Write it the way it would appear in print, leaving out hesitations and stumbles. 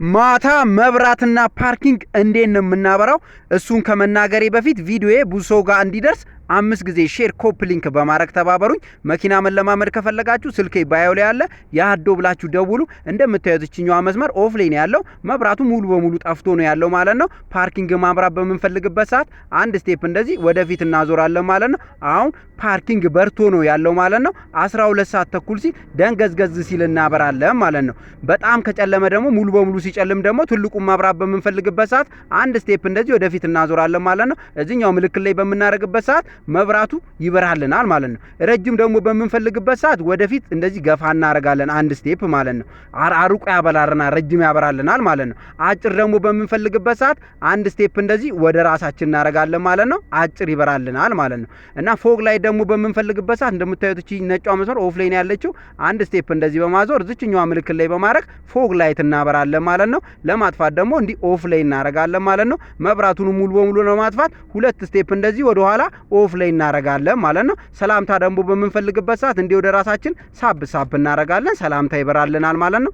ማታ መብራትና ፓርኪንግ እንዴት ነው የምናበራው? እሱን ከመናገሬ በፊት ቪዲዮዬ ብዙ ሰው ጋር እንዲደርስ 5 ጊዜ ሼር ኮፕ ሊንክ በማድረግ ተባበሩኝ። መኪና መለማመድ ከፈለጋችሁ ስልኬ ባዮ ላይ ያለ ያዶ ብላችሁ ደውሉ። እንደምታዩት እቺኛዋ መስመር ኦፍ ላይ ነው ያለው። መብራቱ ሙሉ በሙሉ ጠፍቶ ነው ያለው ማለት ነው። ፓርኪንግ ማብራት በምንፈልግበት ሰዓት አንድ ስቴፕ እንደዚህ ወደፊት እናዞራለን ማለት ነው። አሁን ፓርኪንግ በርቶ ነው ያለው ማለት ነው። 12 ሰዓት ተኩል ሲል ደንገዝገዝ ሲል እናበራለን ማለት ነው። በጣም ከጨለመ ደግሞ ሙሉ በሙሉ ሲጨልም ደግሞ ትልቁን ማብራት በምንፈልግበት ሰዓት አንድ ስቴፕ እንደዚህ ወደፊት እናዞራለን ማለት ነው። እዚህኛው ምልክት ላይ በምናደርግበት ሰዓት መብራቱ ይበራልናል ማለት ነው። ረጅም ደግሞ በምንፈልግበት ሰዓት ወደፊት እንደዚህ ገፋ እናደርጋለን አንድ ስቴፕ ማለት ነው። አሩቆ ያበራልናል፣ ረጅም ያበራልናል ማለት ነው። አጭር ደግሞ በምንፈልግበት ሰዓት አንድ ስቴፕ እንደዚህ ወደ ራሳችን እናደርጋለን ማለት ነው። አጭር ይበራልናል ማለት ነው። እና ፎግ ላይ ደግሞ በምንፈልግበት ሰዓት እንደምታዩት እቺ ነጯ መስመር ኦፍ ላይ ነው ያለችው። አንድ ስቴፕ እንደዚህ በማዞር እዚህኛዋ ምልክት ላይ በማድረግ ፎግ ላይት እናበራለን ማለት ነው። ለማጥፋት ደግሞ እንዲህ ኦፍ ላይ እናደርጋለን ማለት ነው። መብራቱን ሙሉ በሙሉ ለማጥፋት ሁለት ስቴፕ እንደዚህ ወደ ኋላ ኦፍ ላይ እናደርጋለን ማለት ነው። ሰላምታ ደግሞ በምንፈልግበት ሰዓት እንዲህ ወደ ራሳችን ሳብ እናደርጋለን። ሰላምታ ይበራልናል ማለት ነው።